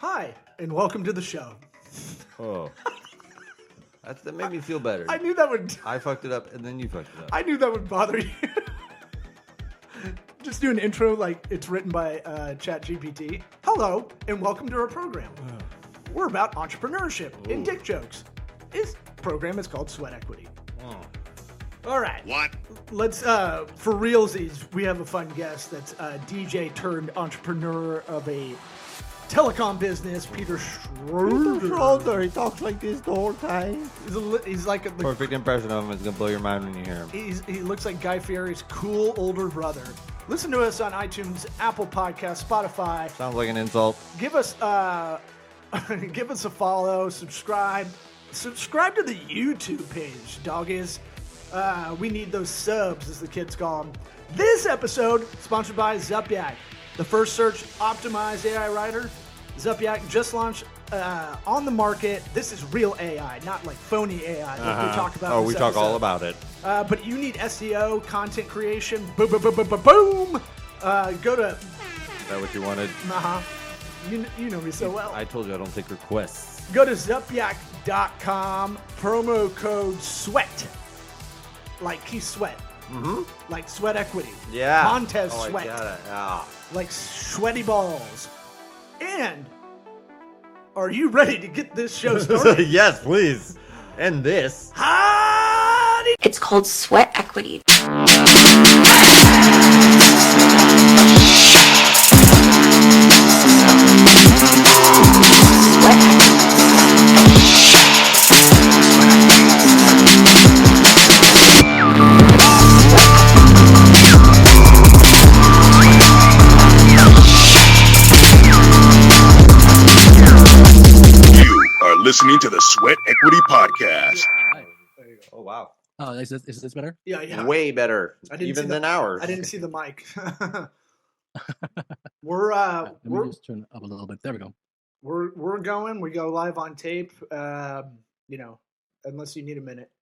Hi, and welcome to the show. Oh. That made me feel better. I knew that would... I fucked it up, and then you fucked it up. I knew that would bother you. Just do an intro like it's written by ChatGPT. Hello, and welcome to our program. We're about entrepreneurship and dick jokes. This program is called Sweat Equity. All right. What? Let's, for realsies, we have a fun guest that's DJ turned entrepreneur of a telecom business, Peter Schroeder. Schroeder, he talks like this the whole time. He's like a Perfect impression of him. It's going to blow your mind when you hear him. He looks like Guy Fieri's cool older brother. Listen to us on iTunes, Apple Podcasts, Spotify. Sounds like an insult. Give us give us a follow, subscribe. Subscribe to the YouTube page, doggies. We need those subs, as the kids call them. This episode, sponsored by Zupyak, the first search optimized AI writer. Zupyak just launched on the market. This is real AI, not like phony AI that we talk about. Oh, we talk all about it. But you need SEO, content creation, boom, boom, boom, boom, boom, boom. Go to... Is that what you wanted? You know me so well. I told you I don't take requests. Go to Zupyak.com, promo code SWEAT. Like Keith Sweat. Mm-hmm. Like Sweat Equity. Yeah. Montez Sweat. I got it. Ah. Like sweaty balls. And are you ready to get this show started? Yes, please. And this. Howdy. It's called Sweat Equity. Listening to the Sweat Equity Podcast. Oh, wow. Oh, is this better? Yeah. Way better. I didn't Even see than ours. I didn't see the mic. Let me just turn it up a little bit. There we go. We're going. We go live on tape. Unless you need a minute.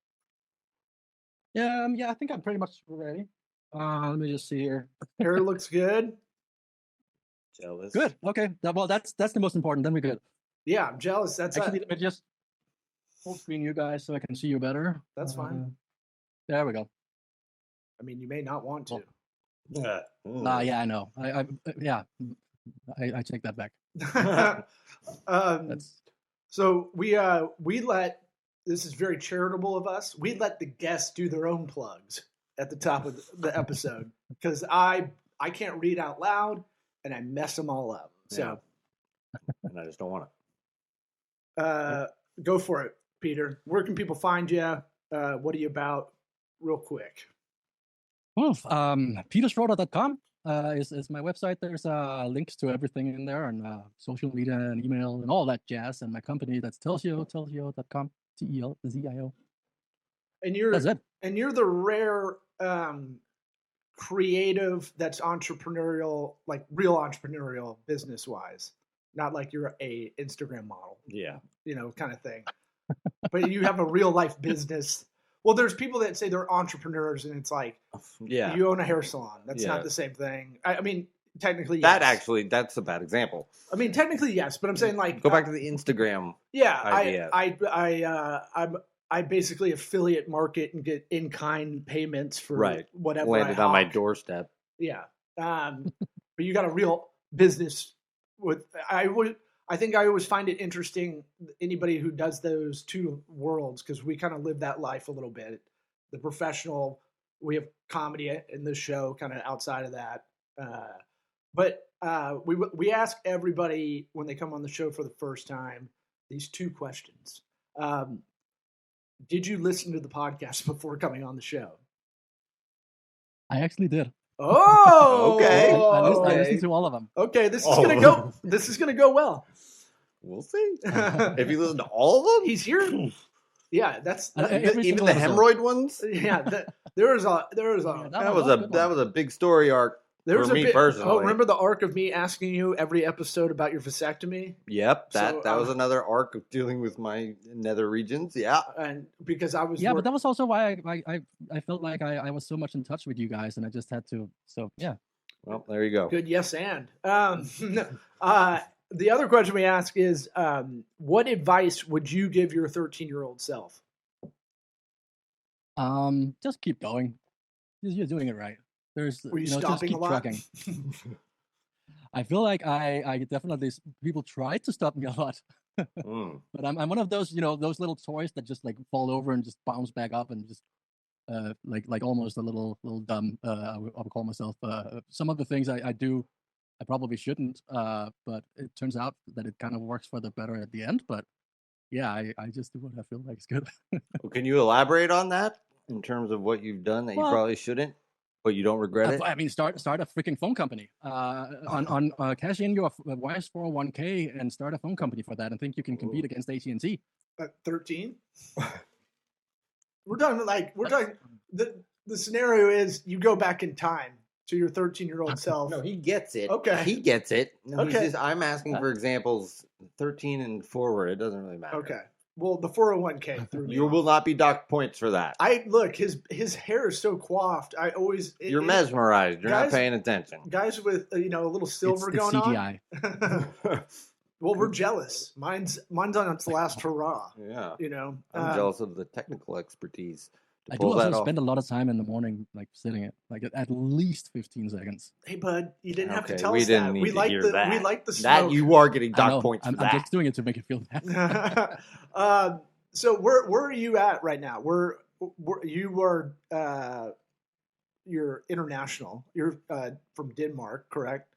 Yeah, I think I'm pretty much ready. Let me just see here. Hair looks good. Jealous. Good. Okay. Well, that's the most important. Then we're good. Yeah, I'm jealous. That's Actually, let me just full screen you guys so I can see you better. That's fine. There we go. I mean, you may not want to. Yeah. Yeah, I know. I take that back. So we let, this is very charitable of us. We let the guests do their own plugs at the top of the episode because I can't read out loud and I mess them all up. So, and I just don't want it. Go for it, Peter. Where can people find you? What are you about? Real quick. PeterSchroeder.com is my website. There's links to everything in there and social media and email and all that jazz. And my company, that's Telsio.com, TELZIO. That's it. And you're the rare creative that's entrepreneurial, like real entrepreneurial business-wise. Not like you're a Instagram model. Yeah. Kind of thing. But you have a real life business. Well, there's people that say they're entrepreneurs and it's like, you own a hair salon. That's not the same thing. I mean, technically, yes. That's a bad example. I mean, technically, yes. But I'm saying like. Go back to the Instagram. Yeah. idea. I basically affiliate market and get in-kind payments for whatever landed on my doorstep. Yeah. But you got a real business with, I think I always find it interesting, anybody who does those two worlds, because we kind of live that life a little bit. The professional, we have comedy in this show kind of outside of that. But we ask everybody when they come on the show for the first time, these two questions. Did you listen to the podcast before coming on the show? I actually did. Oh, okay. I listened to all of them. Okay, this is gonna go. This is gonna go well. We'll see. If you listen to all of them, he's here. Yeah, that's even the hemorrhoid ones. Yeah, there was a. That was a big story arc. For me personally. Oh, remember the arc of me asking you every episode about your vasectomy? Yep, that was another arc of dealing with my nether regions. Yeah, and because I was but that was also why I felt like I was so much in touch with you guys, and I just had to. So yeah. Well, there you go. Good yes and. the other question we ask is, what advice would you give your 13-year-old self? Just keep going. You're doing it right. There's, Were you just stopping keep a lot? trucking. I feel like I definitely people try to stop me a lot, Mm. but I'm one of those those little toys that just like fall over and just bounce back up and just like almost a little dumb. I would call myself. Some of the things I do, I probably shouldn't. But it turns out that it kind of works for the better at the end. But yeah, I just do what I feel like is good. Well, can you elaborate on that in terms of what you've done that you Well, probably shouldn't, but you don't regret it? I mean, start a freaking phone company. On cash in your wife's 401k and start a phone company for that, and think you can compete against AT&T. At 13? We're talking the scenario is you go back in time to your 13-year-old self. No, he gets it. Okay. He gets it. No, Okay. I'm asking for examples 13 and forward. It doesn't really matter. Okay. Well, the 401k threw me You off. will not be docked points for that. I look, his hair is so coiffed. I always You're mesmerized. You're guys- not paying attention. Guys with a little silver It's going CGI. on. Well, we're jealous. Mine's on its last hurrah. Yeah. I'm jealous of the technical expertise to I do pull that also off. spend a lot of time in the morning, like sitting it, like at least 15 seconds. Hey, bud, you didn't have to Okay, tell we us didn't that. need We to like hear the that. we like the smoke. That you are getting I dock know. points for I'm that. just doing it to make it feel bad. So where are you at right now? You're international. You're from Denmark, correct?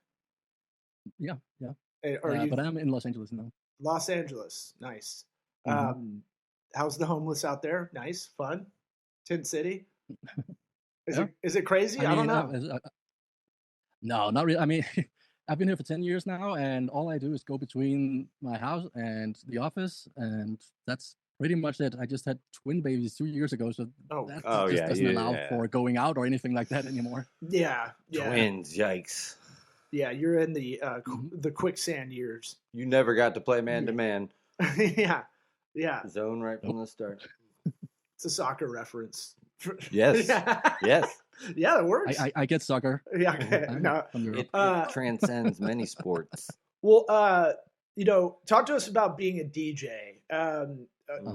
Yeah. Are you But I'm in Los Angeles now. Los Angeles? Nice. Mhm. How's the homeless out there? Nice, fun, Tent City. Yeah. Is it crazy? I don't know. No, not really. I mean, I've been here for 10 years now, and all I do is go between my house and the office, and that's pretty much it. I just had twin babies 2 years ago, so that just doesn't allow for going out or anything like that anymore. Yeah. Twins, yikes. Yeah, you're in the quicksand years. You never got to play man to man. Yeah. Zone right from the start. It's a soccer reference. Yes. Yes. Yeah, it works. I get soccer. Yeah. Okay. I'm No. from Europe. It transcends many sports. Well, talk to us about being a DJ.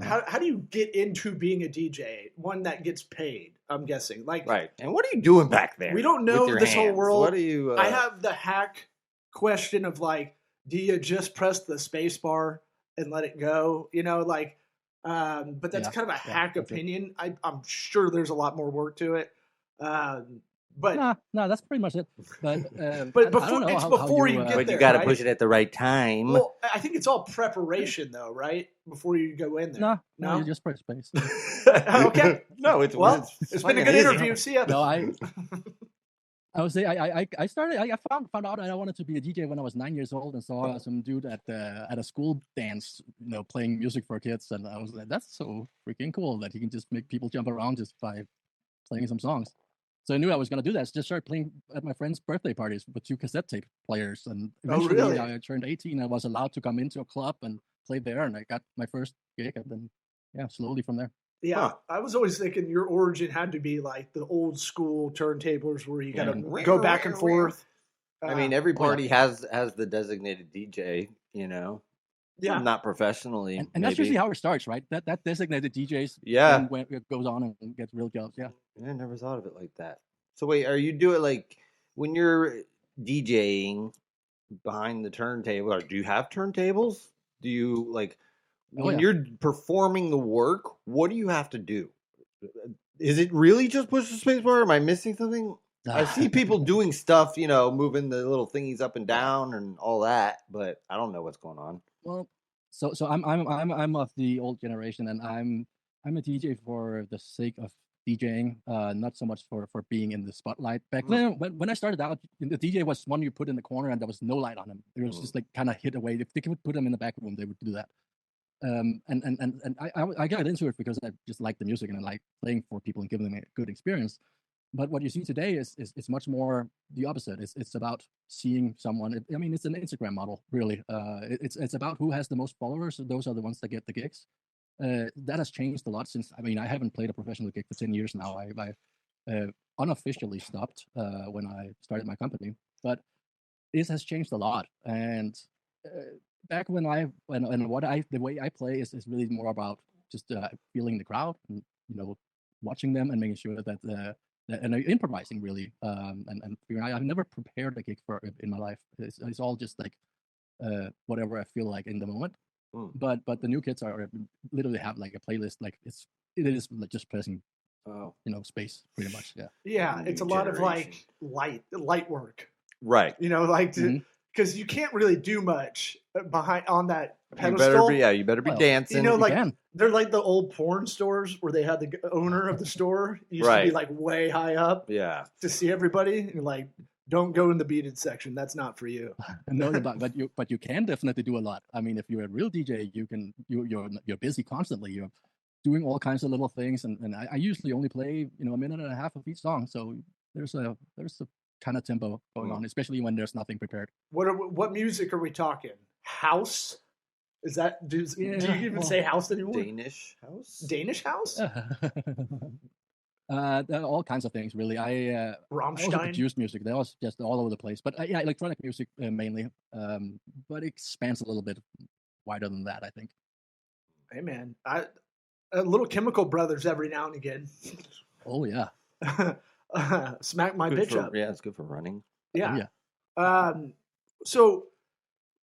How do you get into being a DJ? One that gets paid, I'm guessing. Right. And what are you doing back there? We don't know with your this whole hands? world. What are you? I have the hack question of do you just press the space bar and let it go? But that's kind of a hack opinion. I'm sure there's a lot more work to it. But no, that's pretty much it. But before you get but there, you got to right? push it at the right time. Well, I think it's all preparation, though, right? Before you go in there. No, you just press space. Okay. No, it's been a fucking good easy. interview. See ya. No, I would say I started. I found out I wanted to be a DJ when I was 9 years old and saw some dude at a school dance, playing music for kids, and I was like, that's so freaking cool that he can just make people jump around just by playing some songs. So I knew I was going to do that. So just started playing at my friends' birthday parties with 2 cassette tape players, and eventually really? I turned 18. I was allowed to come into a club and play there, and I got my first gig, and then slowly from there. Yeah, I was always thinking your origin had to be like the old school turntables where you got to go back and forth. I mean, every party has the designated DJ, Yeah. Not professionally. And that's usually how it starts, right? That designated DJs. Yeah. When it goes on and gets real jobs. Yeah. I never thought of it like that. So wait, are you doing when you're DJing behind the turntable, or do you have turntables? Do you when you're performing the work, what do you have to do? Is it really just push the space bar? Am I missing something? I see people doing stuff, moving the little thingies up and down and all that, but I don't know what's going on. Well, so I'm of the old generation, and I'm a DJ for the sake of DJing, not so much for being in the spotlight. Back then, when I started out, the DJ was one you put in the corner, and there was no light on him. It was just kind of hid away. If they could put him in the back room, they would do that. And I got into it because I just like the music and I like playing for people and giving them a good experience. But what you see today is much more the opposite. It's about seeing someone. It's an Instagram model, really. It's about who has the most followers. Those are the ones that get the gigs. That has changed a lot since. I haven't played a professional gig for 10 years now. I unofficially stopped when I started my company, but it has changed a lot. And back when the way I play is really more about just feeling the crowd and watching them and making sure that and improvising really and figuring I've never prepared a gig for in my life. It's all just like whatever I feel like in the moment. But the new kids are literally have like a playlist, like it is like just pressing space pretty much. Yeah, it's a lot of like light work, right? Like because you can't really do much behind on that pedestal. You better be dancing. Like they're like the old porn stores where they had the owner of the store used to be like way high up, to see everybody, and like, don't go in the beaded section. That's not for you. No, but you can definitely do a lot. I mean, if you're a real DJ, you're busy constantly. You're doing all kinds of little things, and I usually only play a minute and a half of each song. So there's a kind of tempo going on, especially when there's nothing prepared. What music are we talking? House? Is that do you even say house anymore? Danish house? Danish house? All kinds of things, really. I also produce music. That was just all over the place. But electronic music mainly. But it expands a little bit wider than that, I think. Hey, man. A little Chemical Brothers every now and again. Oh, yeah. Smack my bitch up. Yeah, it's good for running. Yeah. Oh, yeah. So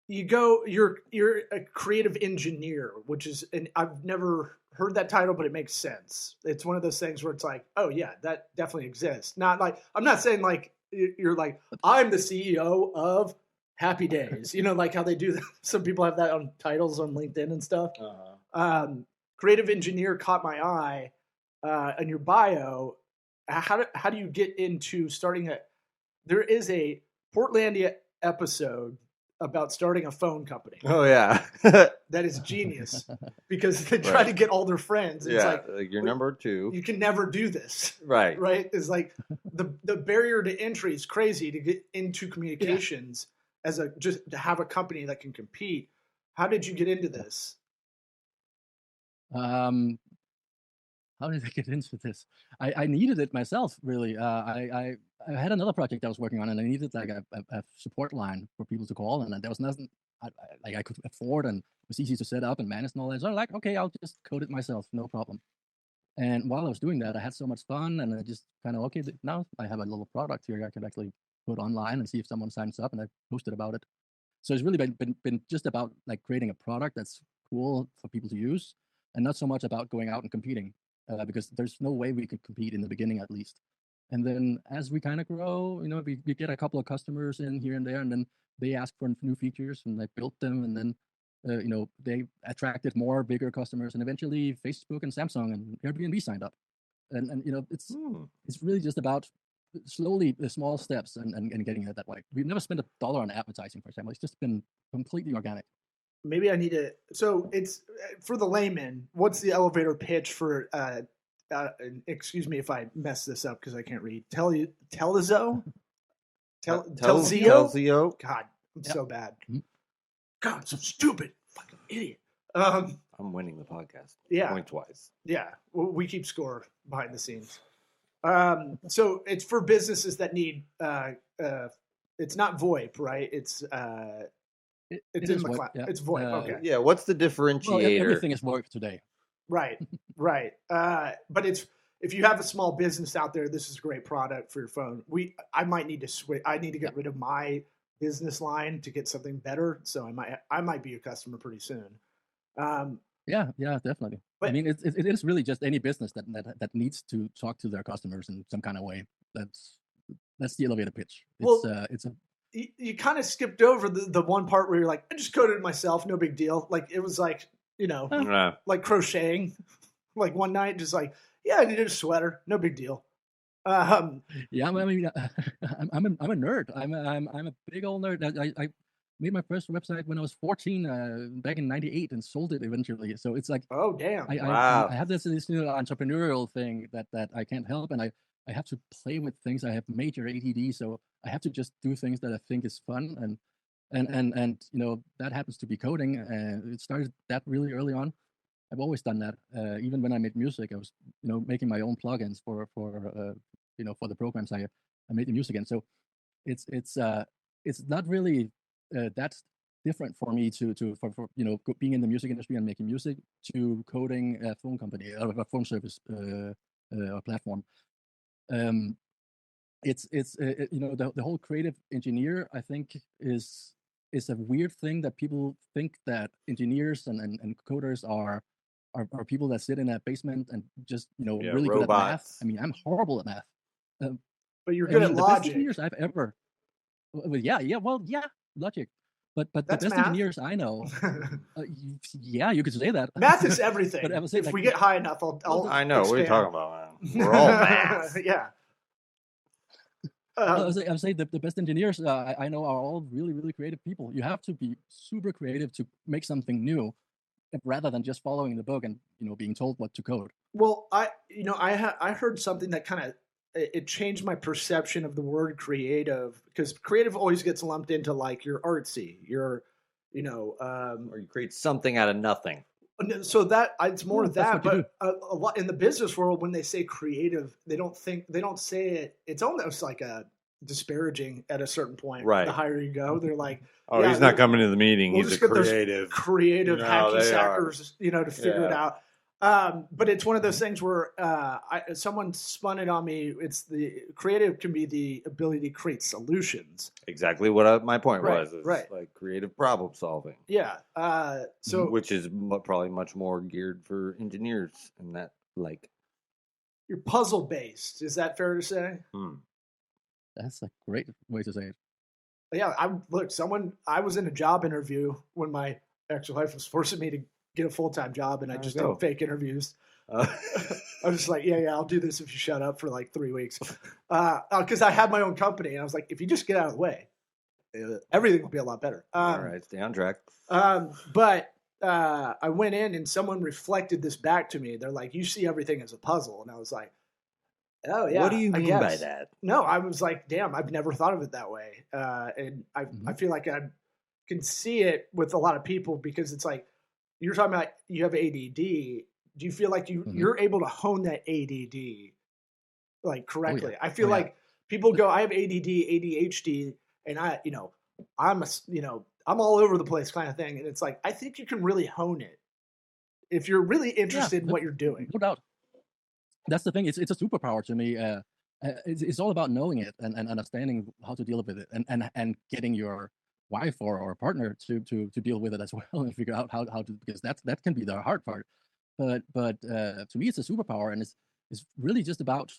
you're a creative engineer, which is, and I've never heard that title, but it makes sense. It's one of those things where it's like, oh yeah, that definitely exists. Not like, I'm not saying like you're like, I'm the CEO of Happy Days, like how they do that. Some people have that on titles on LinkedIn and stuff. Creative engineer caught my eye in your bio. How do you get into starting there is a Portlandia episode about starting a phone company. Oh yeah. That is genius because they try to get all their friends. It's like you're number 2. You can never do this. Right. It's like the barrier to entry is crazy to get into communications just to have a company that can compete. How did you get into this? How did I get into this? I needed it myself, really. I had another project I was working on, and I needed like a support line for people to call, and there was nothing I could afford, and it was easy to set up and manage and all that. So I'm like, okay, I'll just code it myself, no problem. And while I was doing that, I had so much fun, and I just kind of, okay, now I have a little product here I can actually put online and see if someone signs up, and I posted about it. So it's really been just about like creating a product that's cool for people to use, and not so much about going out and competing. Because there's no way we could compete in the beginning, at least. And then as we kind of grow, we get a couple of customers in here and there, and then they ask for new features, and I built them, and then they attracted more bigger customers, and eventually Facebook and Samsung and Airbnb signed up, and it's really just about slowly the small steps and getting it that way. We've never spent $1 on advertising, for example. It's just been completely organic. Maybe I need to. So it's for the layman. What's the elevator pitch for? Excuse me if I mess this up because I can't read. Telezio. God, I'm so bad. God, I'm so stupid. Fucking idiot. I'm winning the podcast. Yeah, points wise. Yeah, we keep score behind the scenes. So it's for businesses that need. It's not VoIP, right? It's in the cloud. Yeah. It's VoIP. Okay. Yeah. What's the differentiator? Well, everything is VoIP today. Right. But if you have a small business out there, this is a great product for your phone. I might need to switch. I need to get rid of my business line to get something better. So I might be a customer pretty soon. Yeah, definitely. But, I mean, it is really just any business that needs to talk to their customers in some kind of way. That's the elevator pitch. You kind of skipped over the one part where you're like, I just coded it myself, no big deal. Like it was like, like crocheting. Like one night, just like, yeah, I needed a sweater, no big deal. Yeah, I mean, I'm a nerd. I'm a big old nerd. I made my first website when I was 14, back in '98, and sold it eventually. So it's like, oh damn, I have this entrepreneurial thing that I can't help, and I have to play with things. I have major ADD, so I have to just do things that I think is fun, and that happens to be coding. It started that really early on. I've always done that. Even when I made music, I was making my own plugins for the programs I made the music in. So it's not really that different for me for being in the music industry and making music to coding a phone company or a phone service or platform. It's the whole creative engineer, I think, is a weird thing that people think that engineers and coders are people that sit in a basement and just really good at math. robots. I mean, I'm horrible at math. But you're good at the best logic. engineers I've ever. Logic. But the That's best math. engineers I know, you could say that. Math is everything. But I would say, if we get high enough, I'll I know. What are you expand. talking about, man? We're all math. Yeah. I would say the best engineers I know are all really, really creative people. You have to be super creative to make something new, rather than just following the book and being told what to code. Well, I heard something that kind of it changed my perception of the word creative, because creative always gets lumped into like you're artsy, you're or you create something out of nothing. So that it's more of that, what you but a lot in the business world, when they say creative, they don't say it. It's almost like a disparaging at a certain point. Right. The higher you go, they're like, Oh, he's not coming to the meeting. we'll He's a just get those creative. hacky they sackers, to figure it out. But it's one of those things where someone spun it on me. It's the creative can be the ability to create solutions. Exactly what my point Right, was. It's right. like creative problem solving. Yeah. So which is probably much more geared for engineers and that like. you're puzzle based. Is that fair to say? That's a great way to say it. Yeah. I was in a job interview when my ex-wife was forcing me to get a full-time job, and I just did fake interviews. I was just like, yeah, I'll do this if you shut up for like 3 weeks. Because I had my own company, and I was like, if you just get out of the way, everything will be a lot better. All right, stay on track. But I went in, and someone reflected this back to me. They're like, you see everything as a puzzle. And I was like, oh, yeah. What do you I mean guess. by that? No, I was like, damn, I've never thought of it that way. And I feel like I can see it with a lot of people, because it's like, you're talking about you have ADD. Do you feel like you're able to hone that ADD like correctly? I feel like people go, I have ADD, ADHD, and I'm all over the place kind of thing. And it's like, I think you can really hone it if you're really interested in what you're doing. No doubt. That's the thing. It's a superpower to me. It's all about knowing it and understanding how to deal with it, and getting your wife or partner to deal with it as well, and figure out how to, because that can be the hard part. But to me, it's a superpower, and it's really just about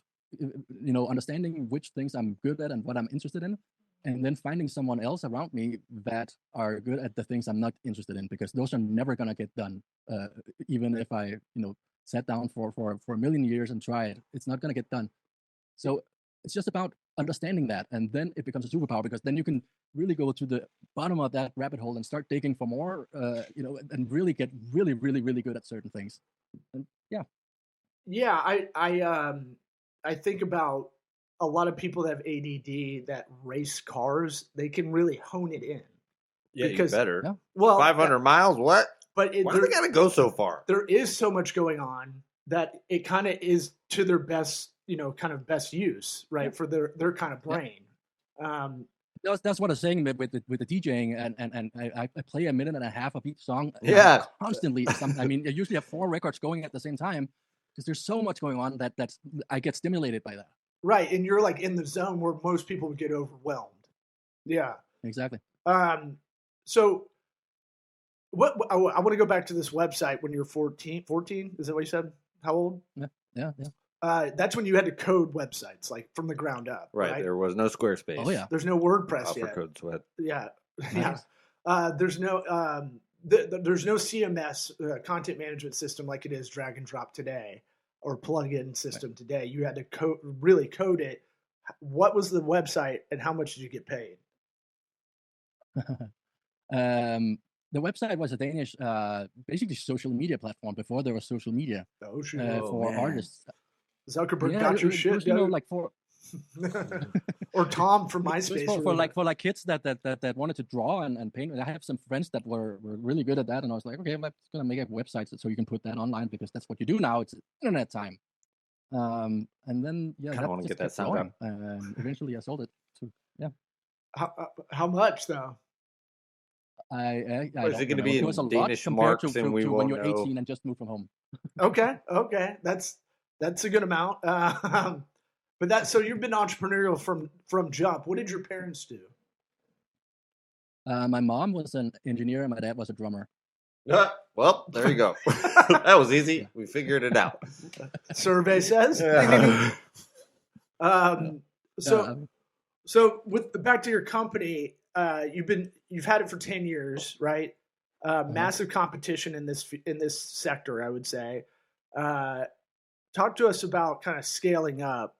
understanding which things I'm good at and what I'm interested in, and then finding someone else around me that are good at the things I'm not interested in, because those are never gonna get done. Even if I sat down for a million years and tried, it's not gonna get done. So it's just about understanding that, and then it becomes a superpower, because then you can really go to the bottom of that rabbit hole and start digging for more, and really get really, really, really good at certain things. And I think about a lot of people that have ADD that race cars. They can really hone it in. Yeah, because, you better. Yeah. Well, 500 miles. What? But why do they gotta go so far? There is so much going on that it kind of is to their best, kind of best use, right, for their kind of brain. That's what I was saying with the DJing, and I play a minute and a half of each song. Constantly. I mean, I usually have 4 records going at the same time, because there's so much going on that I get stimulated by that. Right, and you're like in the zone where most people would get overwhelmed. Yeah, exactly. So what I want to go back to this website when you're 14. Is that what you said? How old? Yeah. That's when you had to code websites like from the ground up. Right. There was no Squarespace. Oh yeah. There's no WordPress yet. Code Sweat. Yeah. There's no there's no CMS content management system like it is drag and drop today, or plugin system today. You had to really code it. What was the website, and how much did you get paid? The website was a Danish, basically social media platform before there was social media for artists. Zuckerberg got your shit, like for or Tom from MySpace for kids that wanted to draw and paint. I have some friends that were really good at that, and I was like, okay, I'm gonna make a website so you can put that online, because that's what you do now. It's internet time. And then I want to get that sound up. And eventually I sold it to How much though? Or is it don't going to be remember. It was a in lot Danish compared marks and to we when won't you're know? 18 and just moved from home. Okay, that's a good amount. But so you've been entrepreneurial from jump. What did your parents do? My mom was an engineer and my dad was a drummer. Well, there you go. That was easy. Yeah. We figured it out. Survey says. Yeah. So back to your company, you've had it for 10 years, right? Massive competition in this sector, I would say. Talk to us about kind of scaling up.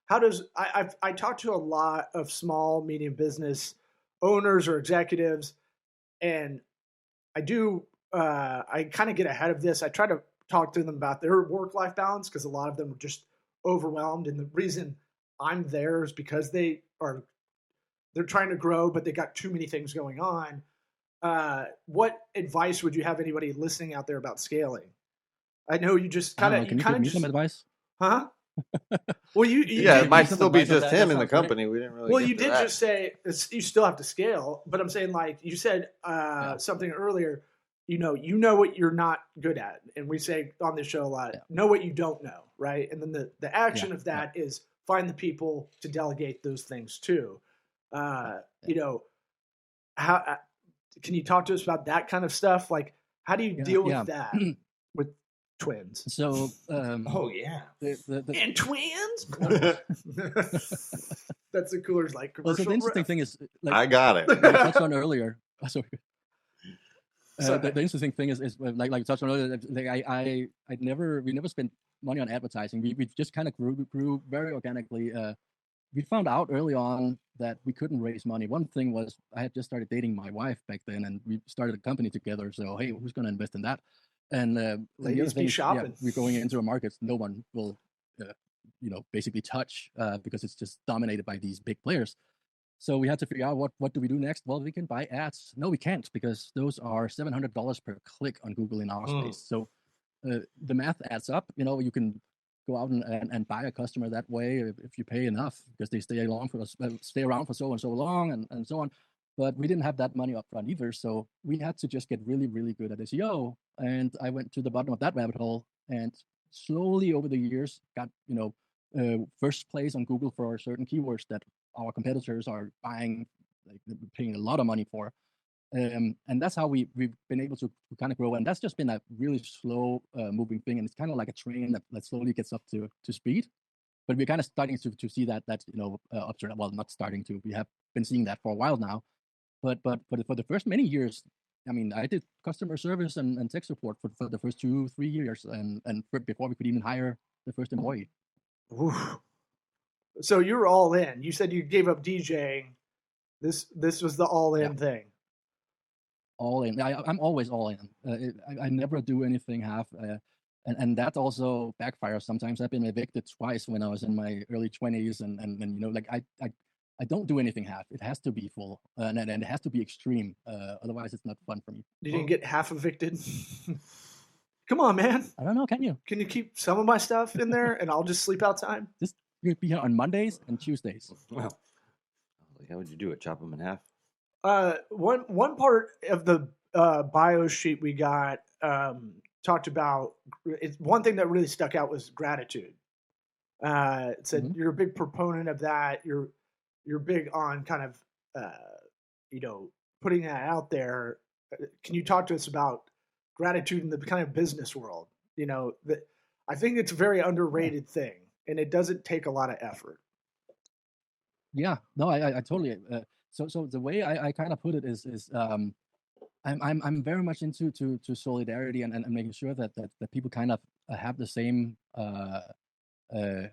How does I talk to a lot of small, medium business owners or executives, and I kind of get ahead of this. I try to talk to them about their work-life balance because a lot of them are just overwhelmed, and the reason I'm there is because they're trying to grow, but they got too many things going on. What advice would you have anybody listening out there about scaling? I know you just kind of Can you give me some advice? Huh? Well, yeah, it might some still be advice on just that. him That in the sounds great. company. We didn't really. Well, get you to did that. just say you still have to scale, but I'm saying like you said something earlier. You know what you're not good at, and we say on this show a lot. Yeah. Know what you don't know, right? And then the action of that is find the people to delegate those things to. How can you talk to us about that kind of stuff? Like, how do you deal with that with twins? So, Oh yeah. And twins. That's the Coolers like well, commercial. so the interesting thing is, like I got it. I touched on earlier. Sorry. Sorry. The interesting thing is like you touched on earlier. Like we never spent money on advertising. We just kind of grew very organically. We found out early on that we couldn't raise money. One thing was I had just started dating my wife back then, and we started a company together. So hey, who's going to invest in that? And Ladies the other thing be is, shopping. we're going into a market no one will, basically touch because it's just dominated by these big players. So we had to figure out what do we do next? Well, we can buy ads. No, we can't because those are $700 per click on Google in our space. So the math adds up. You can go out and buy a customer that way if you pay enough because they stay around for so and so long and so on. But we didn't have that money up front either. So we had to just get really, really good at SEO. And I went to the bottom of that rabbit hole and slowly over the years got, first place on Google for certain keywords that our competitors are buying, like paying a lot of money for. And that's how we've been able to kind of grow. And that's just been a really slow moving thing. And it's kind of like a train that slowly gets up to speed. But we're kind of starting to see that well, not starting to. We have been seeing that for a while now. But for the first many years, I mean, I did customer service and tech support for the first 2-3 years, and before we could even hire the first employee. Oof. So you're all in. You said you gave up DJing. This was the all in thing. All in. I'm always all in. I never do anything half. And that also backfires. Sometimes I've been evicted twice when I was in my early 20s, and like I don't do anything half. It has to be full, and it has to be extreme. Otherwise, it's not fun for me. You didn't get half evicted. Come on, man. I don't know. Can you? Can you keep some of my stuff in there, and I'll just sleep outside? You'd be here on Mondays and Tuesdays. Well, how would you do it? Chop them in half? One part of the bio sheet we got talked about. One thing that really stuck out was gratitude. It said you're a big proponent of that. You're big on kind of putting that out there. Can you talk to us about gratitude in the kind of business world? I think it's a very underrated thing, and it doesn't take a lot of effort. Yeah, no, I totally. So the way I kind of put it is I'm very much into solidarity and making sure that people kind of have the same the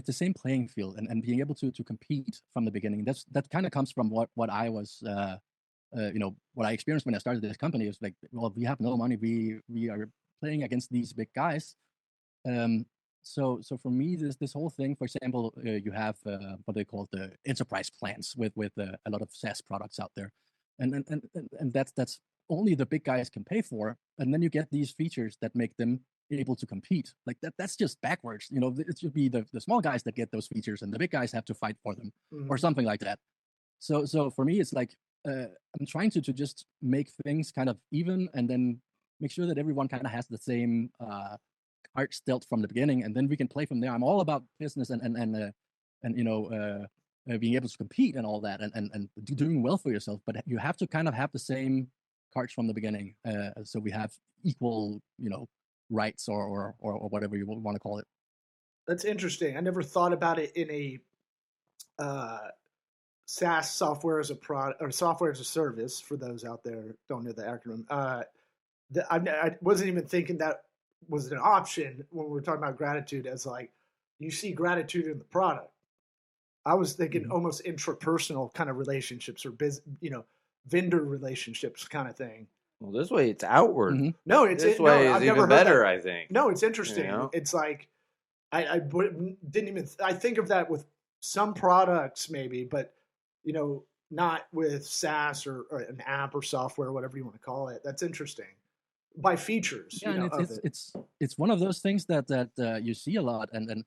same playing field and being able to compete from the beginning. That kind of comes from what I was what I experienced when I started this company. It was like, well, we have no money. We are playing against these big guys. So for me, this whole thing, for example, you have what they call the enterprise plans with a lot of SaaS products out there, and that's only the big guys can pay for, and then you get these features that make them able to compete. Like that's just backwards. It should be the small guys that get those features, and the big guys have to fight for them, or something like that. So for me, it's like I'm trying to just make things kind of even, and then make sure that everyone kind of has the same cards dealt from the beginning, and then we can play from there. I'm all about business and being able to compete and all that, and doing well for yourself. But you have to kind of have the same cards from the beginning, so we have equal, rights or whatever you want to call it. That's interesting. I never thought about it in a SaaS, software as a product or software as a service. For those out there who don't know the acronym, I wasn't even thinking that was an option when we were talking about gratitude. As like you see gratitude in the product. I was thinking almost intrapersonal kind of relationships or vendor relationships kind of thing. Well, this way it's outward. Mm-hmm. No, it's this way I've is never even heard better. that. I think. No, it's interesting. You know? It's like I didn't even. I think of that with some products maybe, but not with SaaS or an app or software, whatever you want to call it. That's interesting. By features, yeah, and it's one of those things that you see a lot, and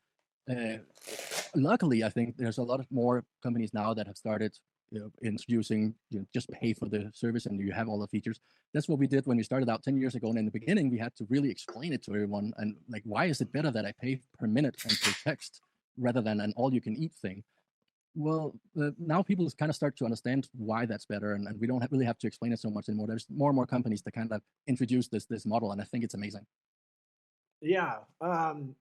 luckily, I think there's a lot of more companies now that have started introducing just pay for the service and you have all the features. That's what we did when we started out 10 years ago. And in the beginning, we had to really explain it to everyone. And like, why is it better that I pay per minute and per text rather than an all-you-can-eat thing? Well, now people kind of start to understand why that's better, and we don't really have to explain it so much anymore. There's more and more companies that kind of introduce this model, and I think it's amazing. Yeah. You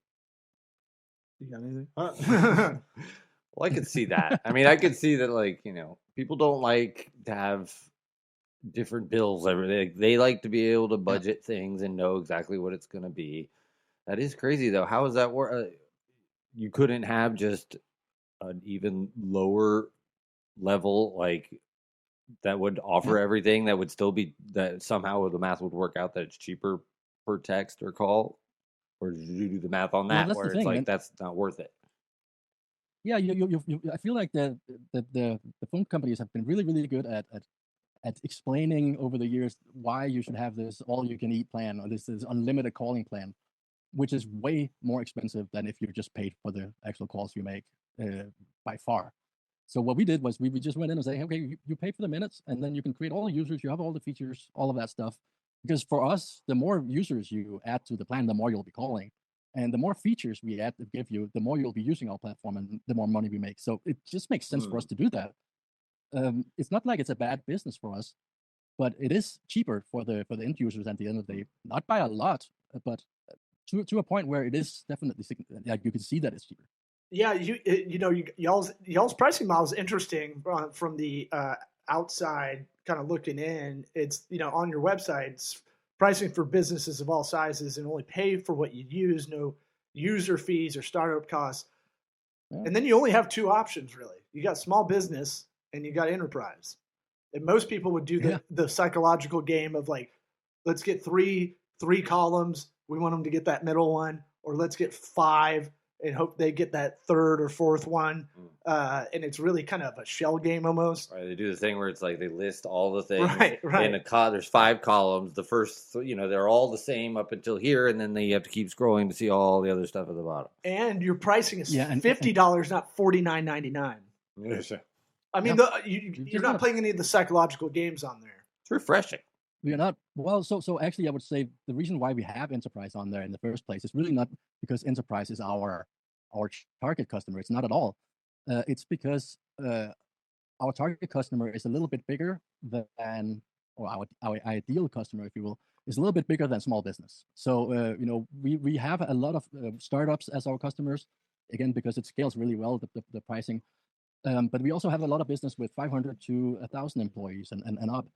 got anything? Well, I could see that. I mean, I could see that, like, people don't like to have different bills every day. They like to be able to budget things and know exactly what it's going to be. That is crazy, though. How does that work? You couldn't have just an even lower level, like, that would offer everything, that would still be, that somehow the math would work out that it's cheaper per text or call? Or did you do the math on that where it's like, that's not worth it? Yeah, I feel like the phone companies have been really, really good at explaining over the years why you should have this all-you-can-eat plan or this unlimited calling plan, which is way more expensive than if you just paid for the actual calls you make by far. So what we did was we just went in and say, okay, you pay for the minutes, and then you can create all the users, you have all the features, all of that stuff. Because for us, the more users you add to the plan, the more you'll be calling. And the more features we add to give you, the more you'll be using our platform and the more money we make. So it just makes sense for us to do that. It's not like it's a bad business for us, but it is cheaper for the end users at the end of the day. Not by a lot, but to a point where it is definitely, like, you can see that it's cheaper. Yeah, y'all's pricing model is interesting from the outside kind of looking in. It's on your website, it's pricing for businesses of all sizes and only pay for what you use, no user fees or startup costs. Yeah. And then you only have two options, really. You got small business and you got enterprise. And most people would do the psychological game of like, let's get three columns. We want them to get that middle one, or let's get 5 and hope they get that third or fourth one. And it's really kind of a shell game almost. Right. They do the thing where it's like they list all the things. Right. And there's 5 columns. The first, they're all the same up until here, and then you have to keep scrolling to see all the other stuff at the bottom. And your pricing is $50, not $49.99. Yeah, sure. I mean, you're not playing any of the psychological games on there. It's refreshing. We're not. Well, so actually, I would say the reason why we have enterprise on there in the first place is really not because enterprise is our target customer. It's not at all. It's because our target customer is a little bit bigger than, or our ideal customer, if you will, is a little bit bigger than small business. So we have a lot of startups as our customers, again, because it scales really well, the pricing. But we also have a lot of business with 500 to 1,000 employees and up.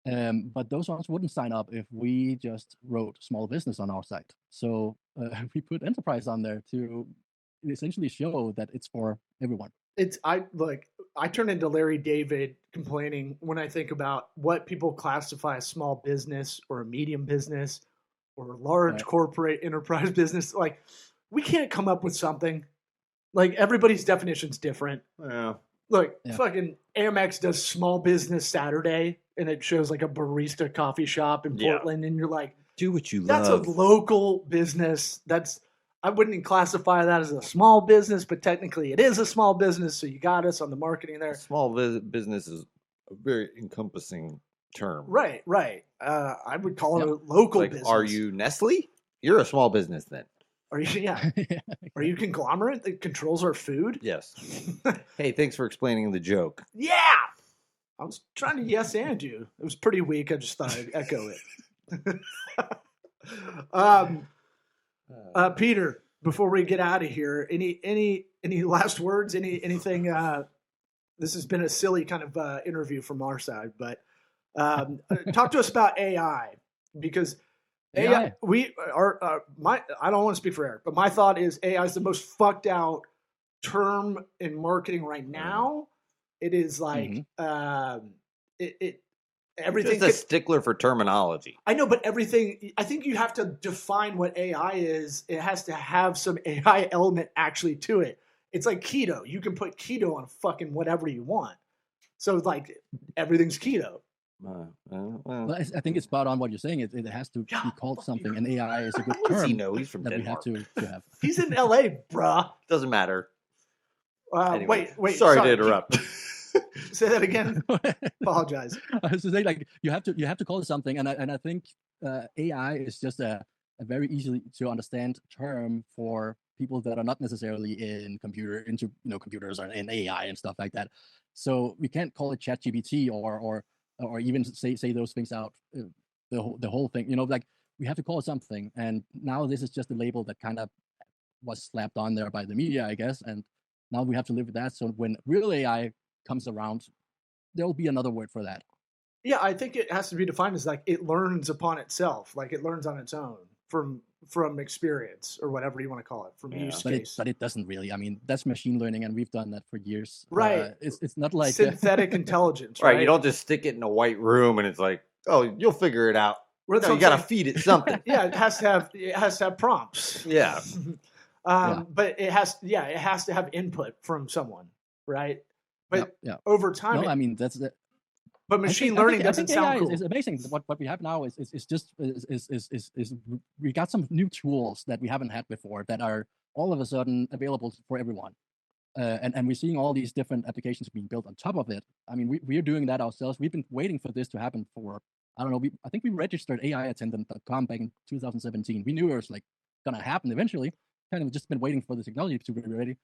But those ones wouldn't sign up if we just wrote small business on our site. So we put enterprise on there to essentially show that it's for everyone. I turn into Larry David complaining when I think about what people classify as small business or a medium business or a large corporate enterprise business. Like, we can't come up with something. Like, everybody's definition's different. Yeah. Look, fucking Amex does Small Business Saturday, and it shows like a barista coffee shop in Portland, and you're like, do what you love. That's a local business. That's I wouldn't classify that as a small business, but technically it is a small business. So you got us on the marketing there. Small business is a very encompassing term. Right. I would call it a local Like, business. are you Nestle? You're a small business then. Are you? Yeah. Are you conglomerate that controls our food? Yes. Hey, thanks for explaining the joke. Yeah. I was trying to yes and you. It was pretty weak. I just thought I'd echo it. Peter, before we get out of here, any last words? Anything? This has been a silly kind of interview from our side, but talk to us about AI, because AI. We are I don't want to speak for Eric, but my thought is AI is the most fucked out term in marketing right now. It is like everything. Just a stickler for terminology. I know, but everything. I think you have to define what AI is. It has to have some AI element actually to it. It's like keto. You can put keto on fucking whatever you want. So like everything's keto. Well, I think it's spot on what you're saying. It has to be called something, and AI is a good term. He know he's from that Denmark. we have to have. He's in LA, bruh. Doesn't matter. Anyway, Wait. Sorry to interrupt. Say that again. Apologize. I was to say, like, you have to call it something, and I think AI is just a very easily to understand term for people that are not necessarily into computers or in AI and stuff like that. So we can't call it ChatGPT or even say those things out. The whole thing, like we have to call it something. And now this is just a label that kind of was slapped on there by the media, I guess. And now we have to live with that. So when real AI comes around, there will be another word for that. Yeah, I think it has to be defined as like it learns upon itself, like it learns on its own from experience or whatever you want to call it, from use case. But it doesn't really. I mean, that's machine learning, and we've done that for years. Right. It's not like synthetic intelligence. Right. You don't just stick it in a white room and it's like, oh, you'll figure it out. No, you got to feed it something. Yeah, it has to have prompts. Yeah. But it has to have input from someone, right? But over time, I mean that's the. But machine learning doesn't sound cool. Is amazing. What we have now is we got some new tools that we haven't had before that are all of a sudden available for everyone, and we're seeing all these different applications being built on top of it. I mean, we're doing that ourselves. We've been waiting for this to happen for I don't know. I think we registered AIattendant.com back in 2017. We knew it was like gonna happen eventually. Kind of just been waiting for the technology to be ready.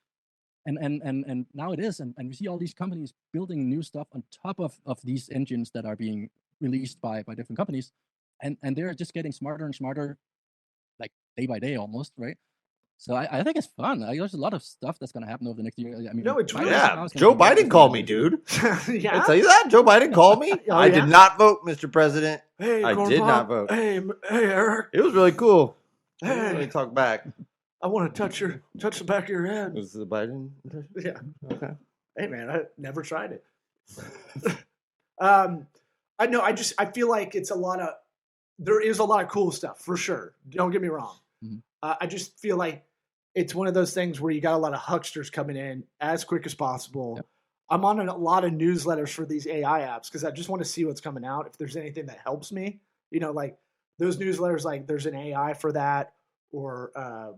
And now it is, and we see all these companies building new stuff on top of these engines that are being released by different companies, and they're just getting smarter and smarter, like day by day almost, right? So I think it's fun. There's a lot of stuff that's going to happen over the next year. I mean, Joe Biden called me, dude. Yeah, I tell you that Joe Biden called me. I did not vote, Mr. President. Hey, I did not vote. Hey, Eric. It was really cool. Hey, let me talk back. I want to touch the back of your head. Was the Biden? Yeah. Okay. Hey man, I never tried it. I know. I feel like there is a lot of cool stuff for sure. Don't get me wrong. Mm-hmm. I just feel like it's one of those things where you got a lot of hucksters coming in as quick as possible. Yep. I'm on a lot of newsletters for these AI apps because I just want to see what's coming out. If there's anything that helps me, like those newsletters, like there's an AI for that. Or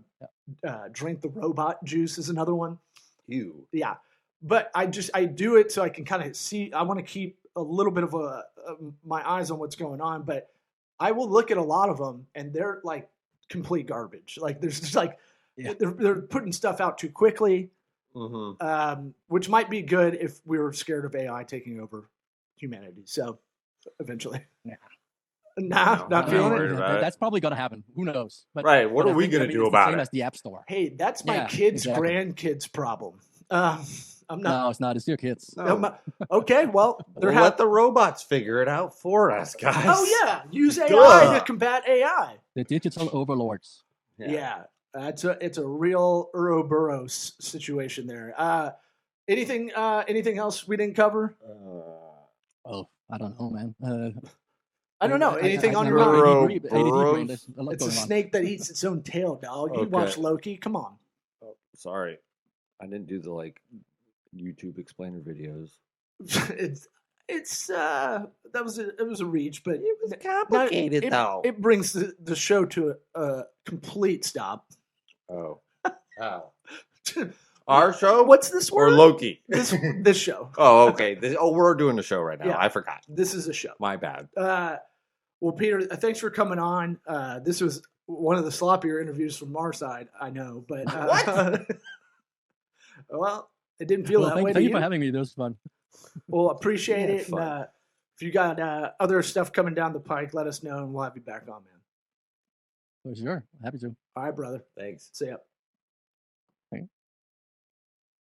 drink the robot juice is another one. Ew. Yeah. But I do it so I can kind of see. I want to keep a little bit of my eyes on what's going on. But I will look at a lot of them, and they're like complete garbage. Like there's just like they're putting stuff out too quickly, which might be good if we were scared of AI taking over humanity. So eventually, not feeling it. That's probably going to happen. Who knows? But, right. What are we going to do about it? Same as the App Store. Hey, that's my kids' grandkids' problem. I'm not. No, it's not. It's your kids. No. Okay, well, let the robots figure it out for us, guys. Oh yeah, use AI to combat AI. The digital overlords. Yeah, it's a real Ouroboros situation there. Anything else we didn't cover? I don't know, man. I don't know. Anything on your mind? It's a snake that eats its own tail, dog. You watch Loki. Come on. Oh, sorry. I didn't do the YouTube explainer videos. It was a reach, but it was complicated though. It brings the show to a complete stop. Oh. Our show? What's this Or word? Loki? This show. Oh, okay. We're doing a show right now. Yeah. I forgot. This is a show. My bad. Well, Peter, thanks for coming on. This was one of the sloppier interviews from our side, I know, but What? well, it didn't feel that way to Thank you you. for having me. This was fun. Well, appreciate Yeah, it. fun. And, if you got other stuff coming down the pike, let us know, and we'll have you back on, man. For sure. Happy to. All right, brother. Thanks. See ya.